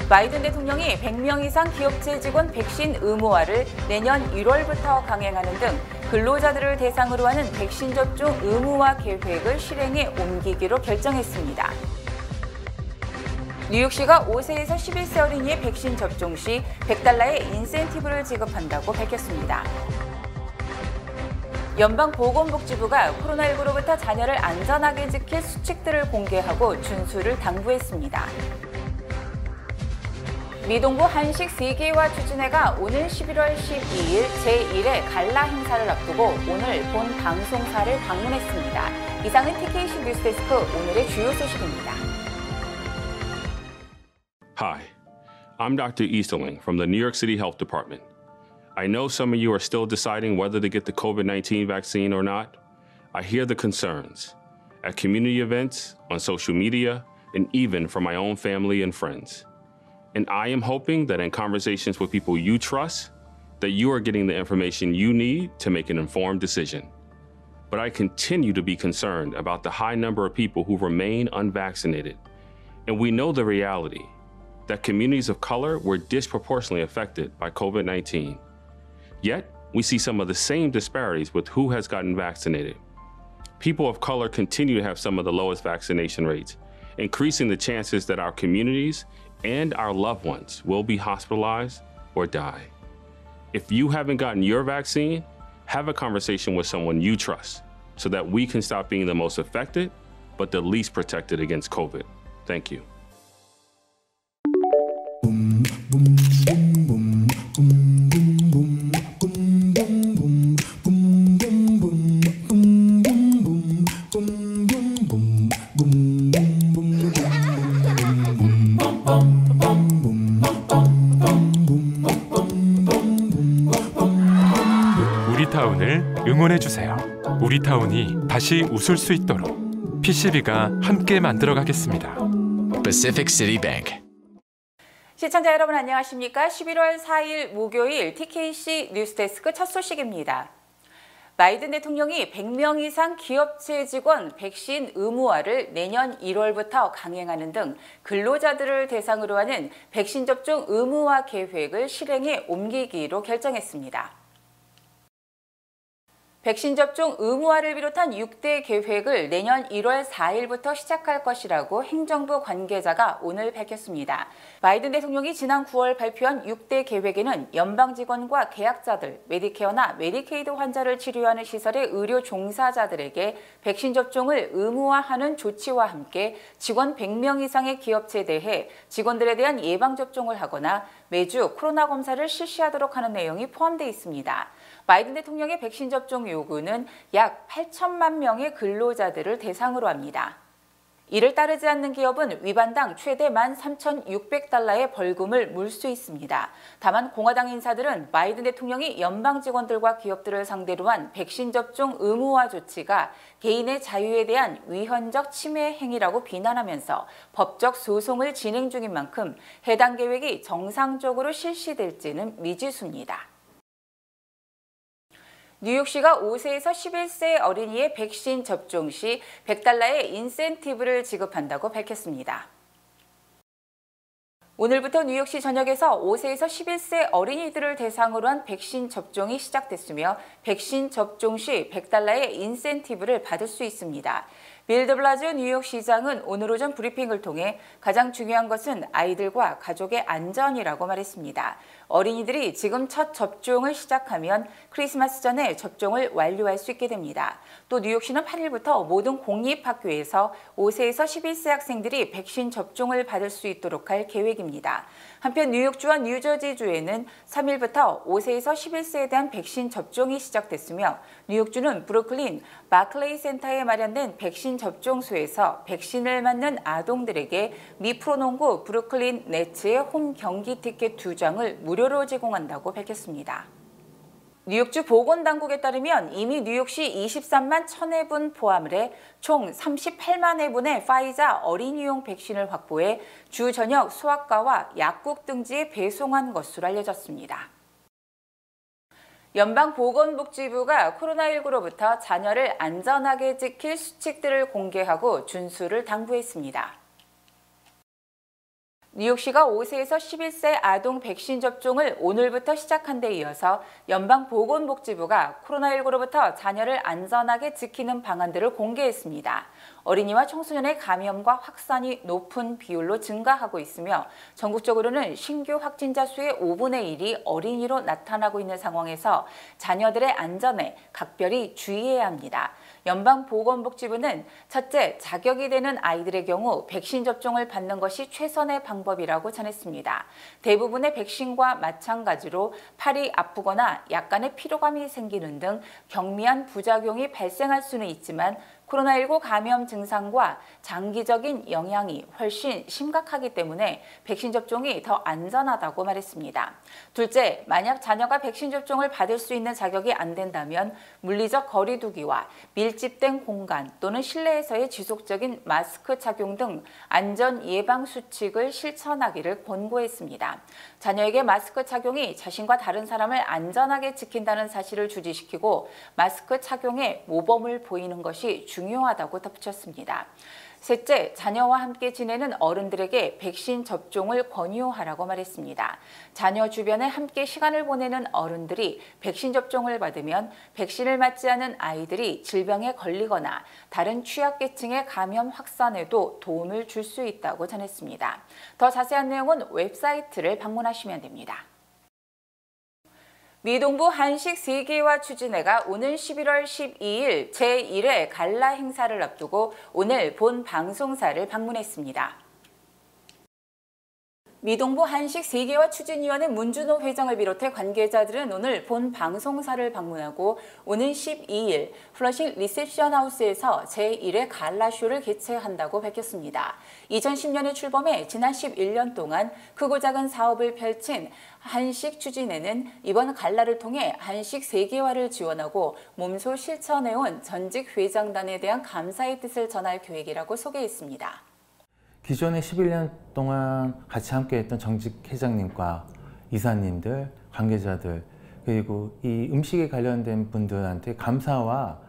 바이든 대통령이 100명 이상 기업체 직원 백신 의무화를 내년 1월부터 강행하는 등 근로자들을 대상으로 하는 백신 접종 의무화 계획을 실행에 옮기기로 결정했습니다. 뉴욕시가 5세에서 11세 어린이의 백신 접종 시 $100의 인센티브를 지급한다고 밝혔습니다. 연방보건복지부가 코로나19로부터 자녀를 안전하게 지킬 수칙들을 공개하고 준수를 당부했습니다. 미동부 한식 세계화 추진회가 오는 11월 12일 제1회 갈라 행사를 앞두고 오늘 본 방송사를 방문했습니다. 이상은 TKC 뉴스데스크 오늘의 주요 소식입니다. Hi, I'm Dr. Easterling from the New York City Health Department. I know some of you are still deciding whether to get the COVID-19 vaccine or not. I hear the concerns at community events, on social media, and even from my own family and friends. And I am hoping that in conversations with people you trust, that you are getting the information you need to make an informed decision. But I continue to be concerned about the high number of people who remain unvaccinated. And we know the reality that communities of color were disproportionately affected by COVID-19. Yet, we see some of the same disparities with who has gotten vaccinated. People of color continue to have some of the lowest vaccination rates, increasing the chances that our communities and our loved ones will be hospitalized or die. If you haven't gotten your vaccine, have a conversation with someone you trust so that we can stop being the most affected, but the least protected against COVID. Thank you. 우리타운을 응원해주세요. 우리타운이 다시 웃을 수 있도록 PCB가 함께 만들어가겠습니다. Pacific City Bank. 시청자 여러분 안녕하십니까? 11월 4일 목요일 TKC 뉴스데스크 첫 소식입니다. 바이든 대통령이 100명 이상 기업체 직원 백신 의무화를 내년 1월부터 강행하는 등 근로자들을 대상으로 하는 백신 접종 의무화 계획을 실행에 옮기기로 결정했습니다. 백신 접종 의무화를 비롯한 6대 계획을 내년 1월 4일부터 시작할 것이라고 행정부 관계자가 오늘 밝혔습니다. 바이든 대통령이 지난 9월 발표한 6대 계획에는 연방 직원과 계약자들, 메디케어나 메디케이드 환자를 치료하는 시설의 의료 종사자들에게 백신 접종을 의무화하는 조치와 함께 직원 100명 이상의 기업체에 대해 직원들에 대한 예방접종을 하거나 매주 코로나 검사를 실시하도록 하는 내용이 포함되어 있습니다. 바이든 대통령의 백신 접종 요구는 약 8천만 명의 근로자들을 대상으로 합니다. 이를 따르지 않는 기업은 위반당 최대 $13,600의 벌금을 물 수 있습니다. 다만 공화당 인사들은 바이든 대통령이 연방 직원들과 기업들을 상대로 한 백신 접종 의무화 조치가 개인의 자유에 대한 위헌적 침해 행위라고 비난하면서 법적 소송을 진행 중인 만큼 해당 계획이 정상적으로 실시될지는 미지수입니다. 뉴욕시가 5세에서 11세 어린이의 백신 접종 시 $100의 인센티브를 지급한다고 밝혔습니다. 오늘부터 뉴욕시 전역에서 5세에서 11세 어린이들을 대상으로 한 백신 접종이 시작됐으며 백신 접종 시 $100의 인센티브를 받을 수 있습니다. 빌 드 블라지오 뉴욕시장은 오늘 오전 브리핑을 통해 가장 중요한 것은 아이들과 가족의 안전이라고 말했습니다. 어린이들이 지금 첫 접종을 시작하면 크리스마스 전에 접종을 완료할 수 있게 됩니다. 또 뉴욕시는 8일부터 모든 공립학교에서 5세에서 11세 학생들이 백신 접종을 받을 수 있도록 할 계획입니다. 한편 뉴욕주와 뉴저지주에는 3일부터 5세에서 11세에 대한 백신 접종이 시작됐으며 뉴욕주는 브루클린 바클레이 센터에 마련된 백신 접종소에서 백신을 맞는 아동들에게 미 프로농구 브루클린 네츠의 홈 경기 티켓 2장을 무료로 제공한다고 밝혔습니다. 뉴욕주 보건당국에 따르면 이미 뉴욕시 23만 1,000회분 포함을 해 총 38만 회분의 파이자 어린이용 백신을 확보해 주 전역 소아과와 약국 등지에 배송한 것으로 알려졌습니다. 연방보건복지부가 코로나19로부터 자녀를 안전하게 지킬 수칙들을 공개하고 준수를 당부했습니다. 뉴욕시가 5세에서 11세 아동 백신 접종을 오늘부터 시작한 데 이어서 연방보건복지부가 코로나19로부터 자녀를 안전하게 지키는 방안들을 공개했습니다. 어린이와 청소년의 감염과 확산이 높은 비율로 증가하고 있으며 전국적으로는 신규 확진자 수의 5분의 1이 어린이로 나타나고 있는 상황에서 자녀들의 안전에 각별히 주의해야 합니다. 연방보건복지부는 첫째, 자격이 되는 아이들의 경우 백신 접종을 받는 것이 최선의 방법이라고 전했습니다. 대부분의 백신과 마찬가지로 팔이 아프거나 약간의 피로감이 생기는 등 경미한 부작용이 발생할 수는 있지만 코로나19 감염 증상과 장기적인 영향이 훨씬 심각하기 때문에 백신 접종이 더 안전하다고 말했습니다. 둘째, 만약 자녀가 백신 접종을 받을 수 있는 자격이 안 된다면 물리적 거리 두기와 밀집된 공간 또는 실내에서의 지속적인 마스크 착용 등 안전 예방 수칙을 실천하기를 권고했습니다. 자녀에게 마스크 착용이 자신과 다른 사람을 안전하게 지킨다는 사실을 주지시키고 마스크 착용에 모범을 보이는 것이 중요하다고 덧붙였습니다. 셋째, 자녀와 함께 지내는 어른들에게 백신 접종을 권유하라고 말했습니다. 자녀 주변에 함께 시간을 보내는 어른들이 백신 접종을 받으면 백신을 맞지 않은 아이들이 질병에 걸리거나 다른 취약계층의 감염 확산에도 도움을 줄 수 있다고 전했습니다. 더 자세한 내용은 웹사이트를 방문하시면 됩니다. 미동부 한식 세계화 추진회가 오는 11월 12일 제1회 갈라 행사를 앞두고 오늘 본 방송사를 방문했습니다. 미동부 한식 세계화 추진위원회 문준호 회장을 비롯해 관계자들은 오늘 본 방송사를 방문하고 오는 12일 플러싱 리셉션 하우스에서 제1회 갈라쇼를 개최한다고 밝혔습니다. 2010년에 출범해 지난 11년 동안 크고 작은 사업을 펼친 한식 추진회는 이번 갈라를 통해 한식 세계화를 지원하고 몸소 실천해온 전직 회장단에 대한 감사의 뜻을 전할 계획이라고 소개했습니다. 기존에 11년 동안 같이 함께했던 정직 회장님과 이사님들, 관계자들 그리고 이 음식에 관련된 분들한테 감사와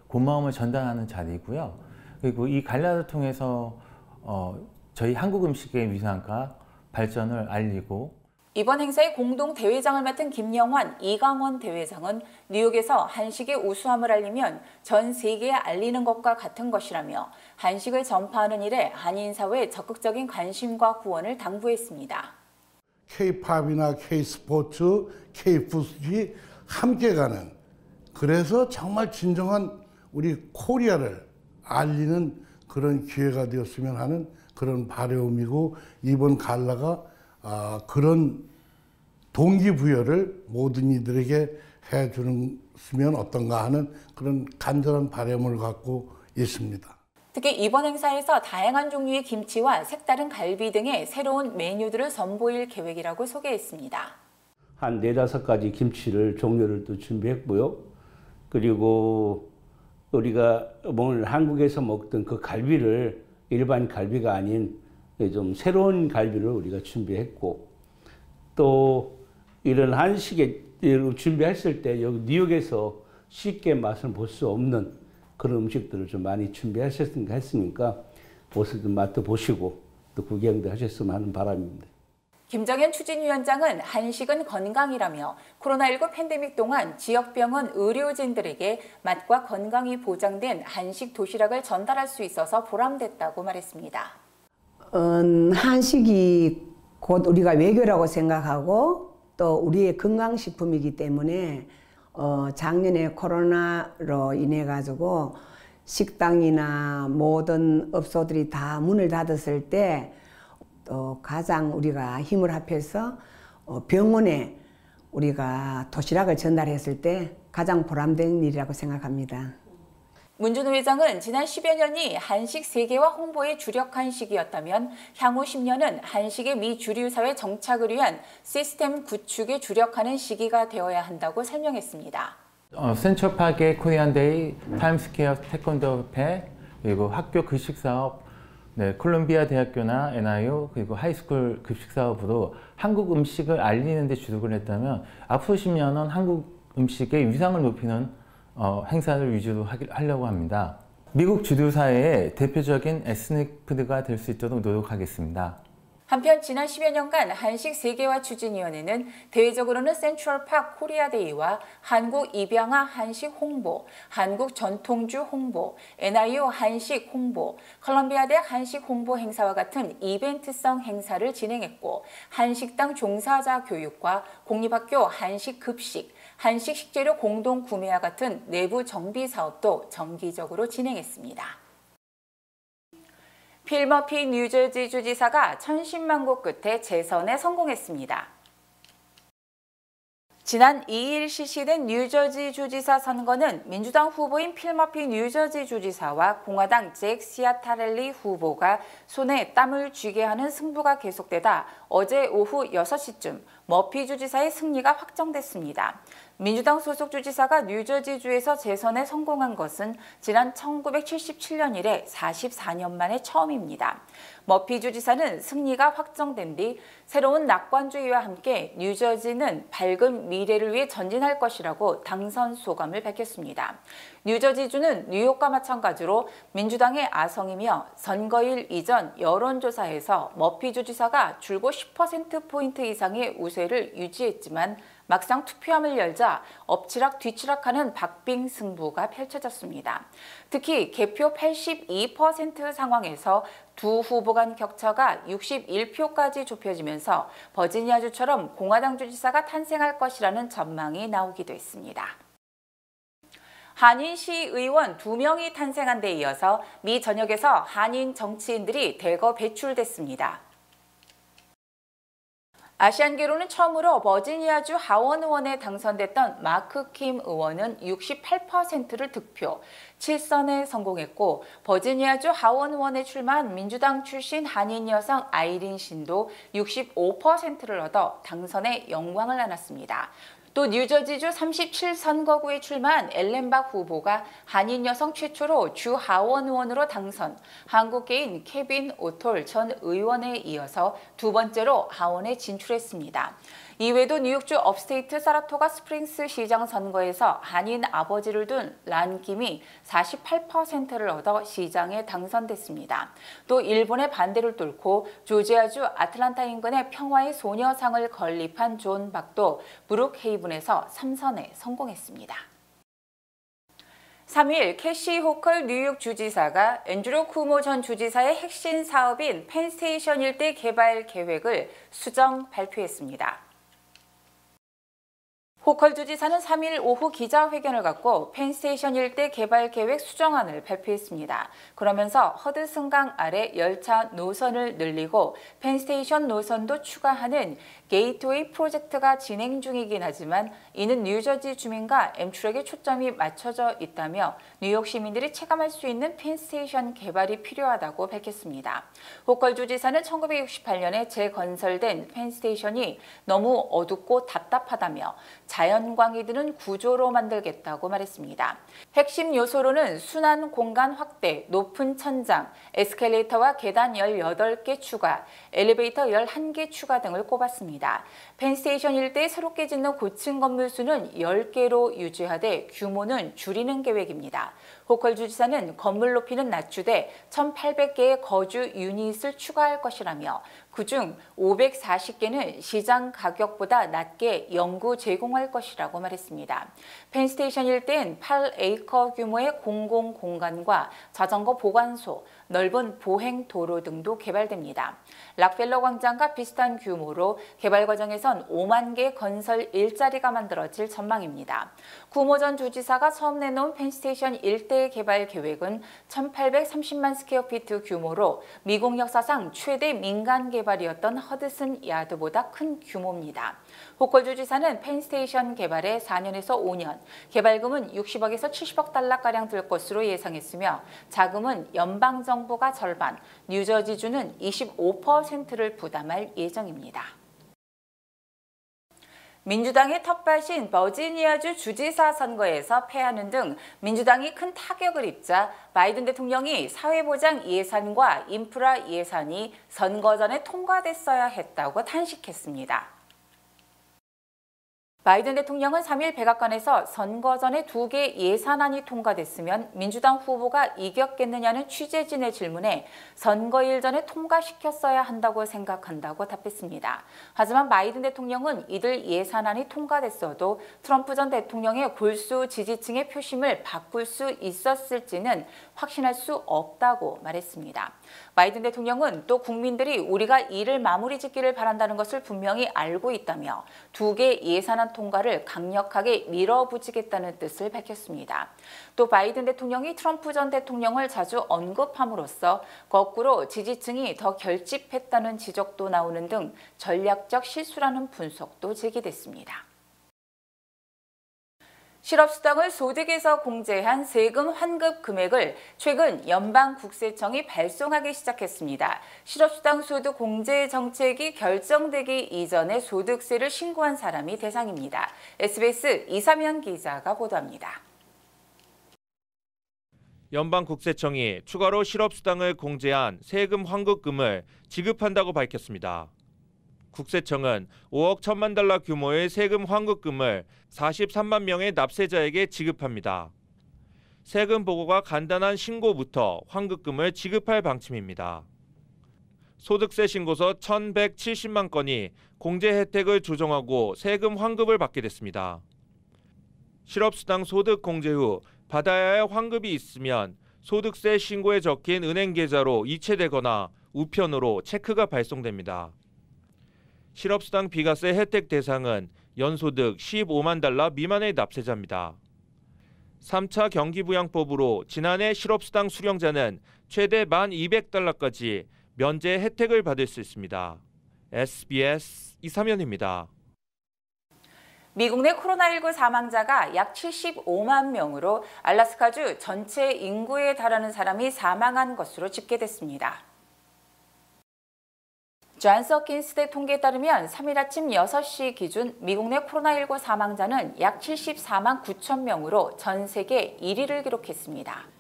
고마움을 전달하는 자리이고요. 그리고 이 갈라를 통해서 저희 한국 음식의 위상과 발전을 알리고 이번 행사의 공동 대회장을 맡은 김영환, 이강원 대회장은 뉴욕에서 한식의 우수함을 알리면 전 세계에 알리는 것과 같은 것이라며 한식을 전파하는 일에 한인 사회의 적극적인 관심과 후원을 당부했습니다. K-팝이나 K-스포츠, K-푸드이 함께 가는 그래서 정말 진정한 우리 코리아를 알리는 그런 기회가 되었으면 하는 그런 바람이고 이번 갈라가 그런 동기부여를 모든 이들에게 해주면 어떤가 하는 그런 간절한 바람을 갖고 있습니다. 특히 이번 행사에서 다양한 종류의 김치와 색다른 갈비 등의 새로운 메뉴들을 선보일 계획이라고 소개했습니다. 한 4-5가지 김치를 종류를 또 준비했고요. 그리고 우리가 오늘 한국에서 먹던 그 갈비를 일반 갈비가 아닌 좀 새로운 갈비를 우리가 준비했고 또 이런 한식에 준비했을 때 여기 뉴욕에서 쉽게 맛을 볼 수 없는 그런 음식들을 좀 많이 준비했으니까 옷을 좀 맛도 보시고 또 구경도 하셨으면 하는 바람입니다. 김정현 추진위원장은 한식은 건강이라며 코로나19 팬데믹 동안 지역병원 의료진들에게 맛과 건강이 보장된 한식 도시락을 전달할 수 있어서 보람됐다고 말했습니다. 한식이 곧 우리가 외교라고 생각하고 또 우리의 건강식품이기 때문에 작년에 코로나로 인해 가지고 식당이나 모든 업소들이 다 문을 닫았을 때 또 가장 우리가 힘을 합해서 병원에 우리가 도시락을 전달했을 때 가장 보람된 일이라고 생각합니다. 문준호 회장은 지난 10여 년이 한식 세계화 홍보에 주력한 시기였다면 향후 10년은 한식의 미주류 사회 정착을 위한 시스템 구축에 주력하는 시기가 되어야 한다고 설명했습니다. 센트럴파크의 코리안데이, 타임스퀘어 태권도 협회, 그리고 학교 급식사업, 콜롬비아 대학교나 NIU 그리고 하이스쿨 급식사업으로 한국 음식을 알리는 데 주력을 했다면 앞으로 10년은 한국 음식의 위상을 높이는 행사를 위주로 하려고 합니다. 미국 주류 사회의 대표적인 에스닉 푸드가 될 수 있도록 노력하겠습니다. 한편 지난 10여 년간 한식 세계화 추진위원회는 대외적으로는 센트럴파크 코리아데이와 한국 입양아 한식 홍보, 한국 전통주 홍보, NIU 한식 홍보, 컬럼비아 대학 한식 홍보 행사와 같은 이벤트성 행사를 진행했고 한식당 종사자 교육과 공립학교 한식 급식, 한식 식재료 공동 구매와 같은 내부 정비 사업도 정기적으로 진행했습니다. 필 머피 뉴저지 주지사가 1010만고 끝에 재선에 성공했습니다. 지난 2일 실시된 뉴저지 주지사 선거는 민주당 후보인 필 머피 뉴저지 주지사와 공화당 잭 시아타렐리 후보가 손에 땀을 쥐게 하는 승부가 계속되다 어제 오후 6시쯤 머피 주지사의 승리가 확정됐습니다. 민주당 소속 주지사가 뉴저지주에서 재선에 성공한 것은 지난 1977년 이래 44년 만에 처음입니다. 머피 주지사는 승리가 확정된 뒤 새로운 낙관주의와 함께 뉴저지는 밝은 미래를 위해 전진할 것이라고 당선 소감을 밝혔습니다. 뉴저지주는 뉴욕과 마찬가지로 민주당의 아성이며 선거일 이전 여론조사에서 머피 주지사가 줄곧 10%포인트 이상의 우세를 유지했지만 막상 투표함을 열자 엎치락뒤치락하는 박빙 승부가 펼쳐졌습니다. 특히 개표 82% 상황에서 두 후보 간 격차가 61표까지 좁혀지면서 버지니아주처럼 공화당 주지사가 탄생할 것이라는 전망이 나오기도 했습니다. 한인시의원 2명이 탄생한 데 이어서 미 전역에서 한인 정치인들이 대거 배출됐습니다. 아시안계로는 처음으로 버지니아주 하원 의원에 당선됐던 마크 킴 의원은 68%를 득표, 7선에 성공했고 버지니아주 하원 의원에 출마한 민주당 출신 한인 여성 아이린 신도 65%를 얻어 당선에 영광을 안았습니다. 또 뉴저지주 37선거구에 출마한 엘렌박 후보가 한인 여성 최초로 주 하원 의원으로 당선, 한국계인 케빈 오톨 전 의원에 이어서 두 번째로 하원에 진출했습니다. 이외에도 뉴욕주 업스테이트 사라토가 스프링스 시장 선거에서 한인 아버지를 둔 란 김이 48%를 얻어 시장에 당선됐습니다. 또 일본의 반대를 뚫고 조지아주 아틀란타 인근의 평화의 소녀상을 건립한 존 박도 브룩헤이븐에서 3선에 성공했습니다. 3일 캐시 호컬 뉴욕 주지사가 앤드류 쿠모 전 주지사의 핵심 사업인 펜스테이션 일대 개발 계획을 수정 발표했습니다. 호컬 주지사는 3일 오후 기자회견을 갖고 펜스테이션 일대 개발 계획 수정안을 발표했습니다. 그러면서 허드슨강 아래 열차 노선을 늘리고 펜스테이션 노선도 추가하는 게이트웨이 프로젝트가 진행 중이긴 하지만 이는 뉴저지 주민과 엠트랙에 초점이 맞춰져 있다며 뉴욕 시민들이 체감할 수 있는 펜스테이션 개발이 필요하다고 밝혔습니다. 호컬 주지사는 1968년에 재건설된 펜스테이션이 너무 어둡고 답답하다며 자연광이 드는 구조로 만들겠다고 말했습니다. 핵심 요소로는 순환 공간 확대, 높은 천장, 에스컬레이터와 계단 18개 추가, 엘리베이터 11개 추가 등을 꼽았습니다. 펜스테이션 일대에 새롭게 짓는 고층 건물 수는 10개로 유지하되 규모는 줄이는 계획입니다. 호컬 주지사는 건물 높이는 낮추되 1,800개의 거주 유닛을 추가할 것이라며 그중 540개는 시장 가격보다 낮게 영구 제공할 것이라고 말했습니다. 펜스테이션 일대엔 8에이커 규모의 공공 공간과 자전거 보관소, 넓은 보행 도로 등도 개발됩니다. 락펠러 광장과 비슷한 규모로 개발 과정에선 5만 개 건설 일자리가 만들어질 전망입니다. 쿠모 전 주지사가 처음 내놓은 펜스테이션 일대 개발 계획은 1,830만 스퀘어피트 규모로 미국 역사상 최대 민간 개발이었던 허드슨 야드보다 큰 규모입니다. 호컬 주지사는 펜스테이션 개발에 4년에서 5년, 개발금은 60억에서 70억 달러가량 들 것으로 예상했으며 자금은 연방정부가 절반, 뉴저지주는 25%를 부담할 예정입니다. 민주당의 텃밭인 버지니아주 주지사 선거에서 패하는 등 민주당이 큰 타격을 입자 바이든 대통령이 사회보장 예산과 인프라 예산이 선거 전에 통과됐어야 했다고 탄식했습니다. 바이든 대통령은 3일 백악관에서 선거 전에 2개 예산안이 통과됐으면 민주당 후보가 이겼겠느냐는 취재진의 질문에 선거일 전에 통과시켰어야 한다고 생각한다고 답했습니다. 하지만 바이든 대통령은 이들 예산안이 통과됐어도 트럼프 전 대통령의 골수 지지층의 표심을 바꿀 수 있었을지는 확신할 수 없다고 말했습니다. 바이든 대통령은 또 국민들이 우리가 일을 마무리 짓기를 바란다는 것을 분명히 알고 있다며 2개 예산안 통과를 강력하게 밀어붙이겠다는 뜻을 밝혔습니다. 또 바이든 대통령이 트럼프 전 대통령을 자주 언급함으로써 거꾸로 지지층이 더 결집했다는 지적도 나오는 등 전략적 실수라는 분석도 제기됐습니다. 실업수당을 소득에서 공제한 세금 환급 금액을 최근 연방국세청이 발송하기 시작했습니다. 실업수당 소득 공제 정책이 결정되기 이전에 소득세를 신고한 사람이 대상입니다. SBS 이사면 기자가 보도합니다. 연방국세청이 추가로 실업수당을 공제한 세금 환급금을 지급한다고 밝혔습니다. 국세청은 5억 1천만 달러 규모의 세금 환급금을 43만 명의 납세자에게 지급합니다. 세금 보고가 간단한 신고부터 환급금을 지급할 방침입니다. 소득세 신고서 1,170만 건이 공제 혜택을 조정하고 세금 환급을 받게 됐습니다. 실업수당 소득 공제 후 받아야 할 환급이 있으면 소득세 신고에 적힌 은행 계좌로 이체되거나 우편으로 체크가 발송됩니다. 실업수당 비과세 혜택 대상은 연소득 15만 달러 미만의 납세자입니다. 3차 경기부양법으로 지난해 실업수당 수령자는 최대 1,200달러까지 면제 혜택을 받을 수 있습니다. SBS 이사면입니다. 미국 내 코로나19 사망자가 약 75만 명으로 알래스카주 전체 인구에 달하는 사람이 사망한 것으로 집계됐습니다. 존스 홉킨스 통계에 따르면 3일 아침 6시 기준 미국 내 코로나19 사망자는 약 74만 9천 명으로 전 세계 1위를 기록했습니다.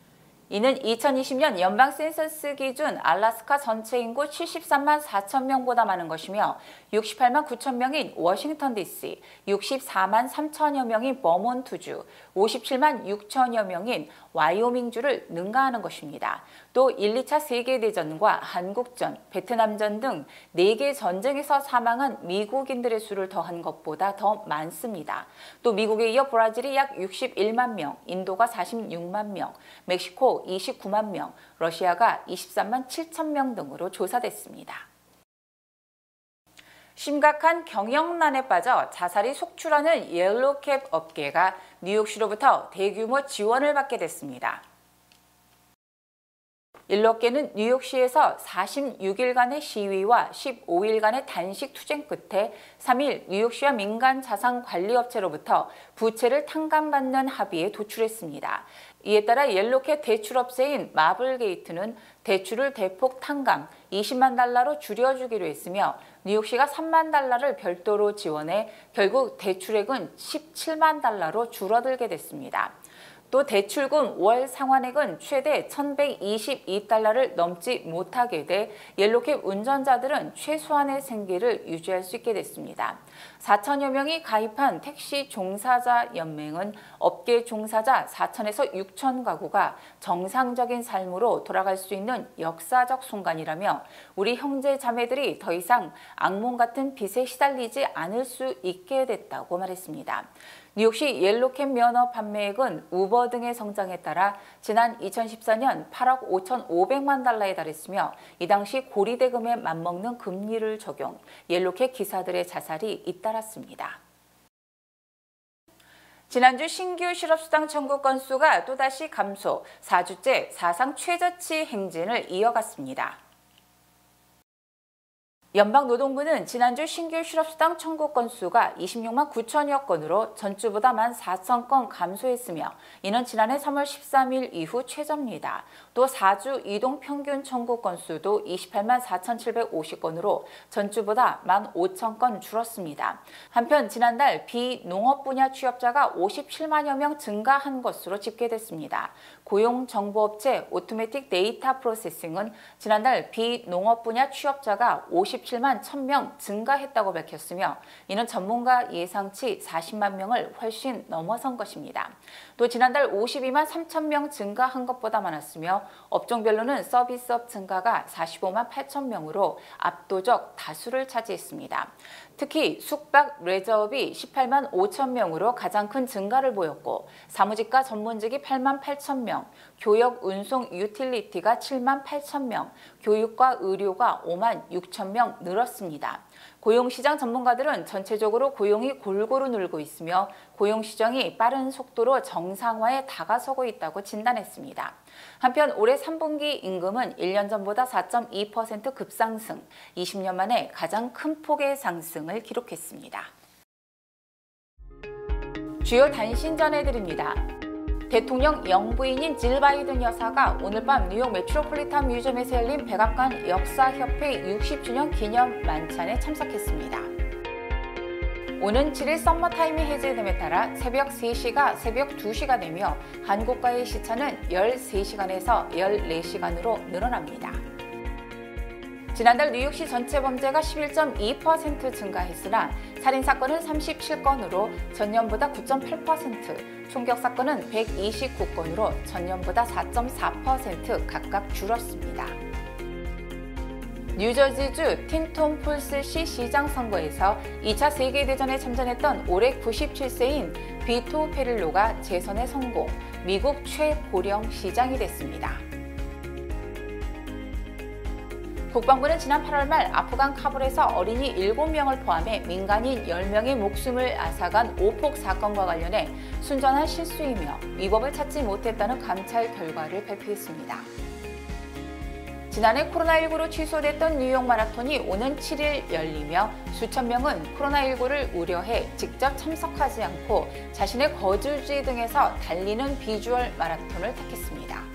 이는 2020년 연방 센서스 기준 알래스카 전체 인구 73만 4천 명보다 많은 것이며 68만 9천 명인 워싱턴 DC, 64만 3천여 명인 버몬트주, 57만 6천여 명인 와이오밍주를 능가하는 것입니다. 또 1, 2차 세계대전과 한국전, 베트남전 등 4개 전쟁에서 사망한 미국인들의 수를 더한 것보다 더 많습니다. 또 미국에 이어 브라질이 약 61만 명, 인도가 46만 명, 멕시코 29만 명, 러시아가 23만 7천 명 등으로 조사됐습니다. 심각한 경영난에 빠져 자살이 속출하는 옐로캡 업계가 뉴욕시로부터 대규모 지원을 받게 됐습니다. 옐로업계는 뉴욕시에서 46일간의 시위와 15일간의 단식 투쟁 끝에 3일 뉴욕시와 민간 자산관리업체로부터 부채를 탕감받는 합의에 도출했습니다. 이에 따라 옐로캡 대출업체인 마블게이트는 대출을 대폭 탕감 20만 달러로 줄여주기로 했으며 뉴욕시가 3만 달러를 별도로 지원해 결국 대출액은 17만 달러로 줄어들게 됐습니다. 또 대출금 월 상환액은 최대 1,122달러를 넘지 못하게 돼 옐로캡 운전자들은 최소한의 생계를 유지할 수 있게 됐습니다. 4천여 명이 가입한 택시 종사자 연맹은 업계 종사자 4천에서 6천 가구가 정상적인 삶으로 돌아갈 수 있는 역사적 순간이라며 우리 형제 자매들이 더 이상 악몽 같은 빚에 시달리지 않을 수 있게 됐다고 말했습니다. 뉴욕시 옐로캡 면허 판매액은 우버 등의 성장에 따라 지난 2014년 8억 5,500만 달러에 달했으며 이 당시 고리대금에 맞먹는 금리를 적용, 옐로캡 기사들의 자살이 잇따랐습니다. 지난주 신규 실업수당 청구 건수가 또다시 감소, 4주째 사상 최저치 행진을 이어갔습니다. 연방노동부는 지난주 신규 실업수당 청구 건수가 26만 9천여 건으로 전주보다 14,000건 감소했으며 이는 지난해 3월 13일 이후 최저입니다. 또 4주 이동 평균 청구 건수도 28만 4,750건으로 전주보다 15,000건 줄었습니다. 한편 지난달 비농업 분야 취업자가 57만여 명 증가한 것으로 집계됐습니다. 고용정보업체 오토매틱 데이터 프로세싱은 지난달 비농업 분야 취업자가 57 57만 1000명 증가했다고 밝혔으며 이는 전문가 예상치 40만 명을 훨씬 넘어선 것입니다. 또 지난달 52만 3,000명 증가한 것보다 많았으며 업종별로는 서비스업 증가가 45만 8,000명으로 압도적 다수를 차지했습니다. 특히 숙박, 레저업이 18만 5천 명으로 가장 큰 증가를 보였고 사무직과 전문직이 8만 8천 명, 교역, 운송, 유틸리티가 7만 8천 명, 교육과 의료가 5만 6천 명 늘었습니다. 고용시장 전문가들은 전체적으로 고용이 골고루 늘고 있으며 고용시장이 빠른 속도로 정상화에 다가서고 있다고 진단했습니다. 한편 올해 3분기 임금은 1년 전보다 4.2% 급상승, 20년 만에 가장 큰 폭의 상승을 기록했습니다. 주요 단신 전해드립니다. 대통령 영부인인 질 바이든 여사가 오늘 밤 뉴욕 메트로폴리탄 뮤지엄에서 열린 백악관 역사협회 60주년 기념 만찬에 참석했습니다. 오는 7일 썸머타임이 해제됨에 따라 새벽 3시가 새벽 2시가 되며 한국과의 시차는 13시간에서 14시간으로 늘어납니다. 지난달 뉴욕시 전체 범죄가 11.2% 증가했으나 살인사건은 37건으로 전년보다 9.8%, 총격사건은 129건으로 전년보다 4.4% 각각 줄었습니다. 뉴저지주 틴톰 폴스시 시장 선거에서 2차 세계대전에 참전했던 올해 97세인 비토 페릴로가 재선에 성공, 미국 최고령 시장이 됐습니다. 국방부는 지난 8월 말 아프간 카불에서 어린이 7명을 포함해 민간인 10명의 목숨을 앗아간 오폭 사건과 관련해 순전한 실수이며 위법을 찾지 못했다는 감찰 결과를 발표했습니다. 지난해 코로나19로 취소됐던 뉴욕 마라톤이 오는 7일 열리며 수천 명은 코로나19를 우려해 직접 참석하지 않고 자신의 거주지 등에서 달리는 비주얼 마라톤을 택했습니다.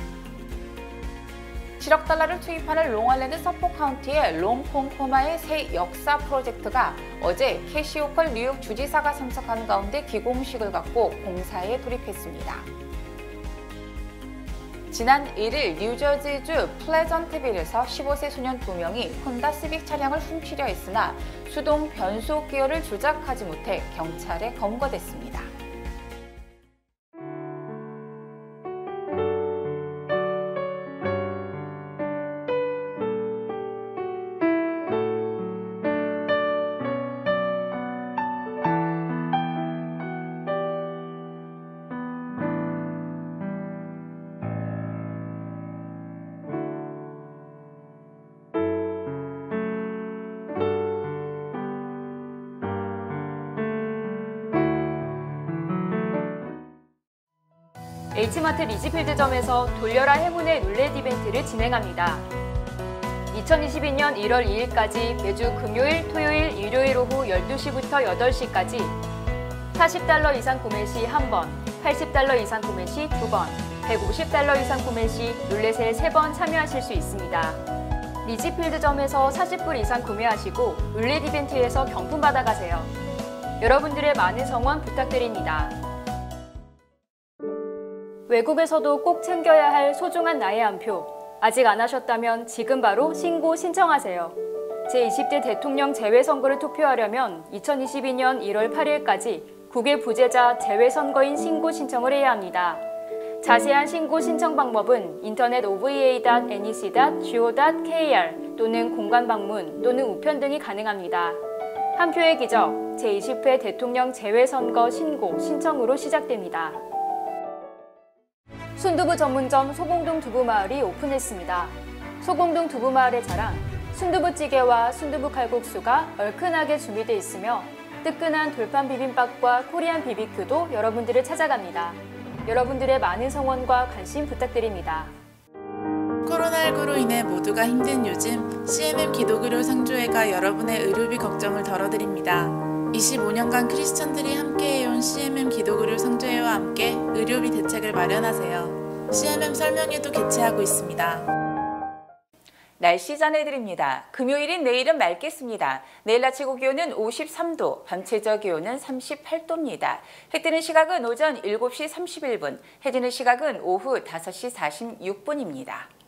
7억 달러를 투입하는 롱아일랜드 서포 카운티의 롱콩코마의 새 역사 프로젝트가 어제 캐시 호컬 뉴욕 주지사가 참석한 가운데 기공식을 갖고 공사에 돌입했습니다. 지난 1일 뉴저지주 플레전트빌에서 15세 소년 2명이 혼다 시빅 차량을 훔치려 했으나 수동 변속 기어를 조작하지 못해 경찰에 검거됐습니다. H마트 리지필드점에서 돌려라 행운의 룰렛 이벤트를 진행합니다. 2022년 1월 2일까지 매주 금요일, 토요일, 일요일 오후 12시부터 8시까지 40달러 이상 구매 시 1번, 80달러 이상 구매 시 2번, 150달러 이상 구매 시 룰렛에 3번 참여하실 수 있습니다. 리지필드점에서 40불 이상 구매하시고 룰렛 이벤트에서 경품 받아가세요. 여러분들의 많은 성원 부탁드립니다. 외국에서도 꼭 챙겨야 할 소중한 나의 한 표. 아직 안 하셨다면 지금 바로 신고 신청하세요. 제20대 대통령 재외선거를 투표하려면 2022년 1월 8일까지 국외 부재자 재외선거인 신고 신청을 해야 합니다. 자세한 신고 신청 방법은 인터넷 ova.nec.go.kr 또는 공관 방문 또는 우편 등이 가능합니다. 한 표의 기적, 제20회 대통령 재외선거 신고 신청으로 시작됩니다. 순두부 전문점 소공동 두부마을이 오픈했습니다. 소공동 두부마을의 자랑, 순두부찌개와 순두부 칼국수가 얼큰하게 준비되어 있으며 뜨끈한 돌판 비빔밥과 코리안 BBQ도 여러분들을 찾아갑니다. 여러분들의 많은 성원과 관심 부탁드립니다. 코로나19로 인해 모두가 힘든 요즘 CMM 기독의료 상조회가 여러분의 의료비 걱정을 덜어드립니다. 25년간 크리스천들이 함께해온 CMM 기독의료 상조회와 함께 의료비 대책을 마련하세요. CMM 설명회도 개최하고 있습니다. 날씨 전해드립니다. 금요일인 내일은 맑겠습니다. 내일 낮 최고 기온은 53도, 밤 최저 기온은 38도입니다. 해 뜨는 시각은 오전 7시 31분, 해 지는 시각은 오후 5시 46분입니다.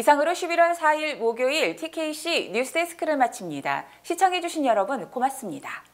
이상으로 11월 4일 목요일 TKC 뉴스데스크를 마칩니다. 시청해주신 여러분 고맙습니다.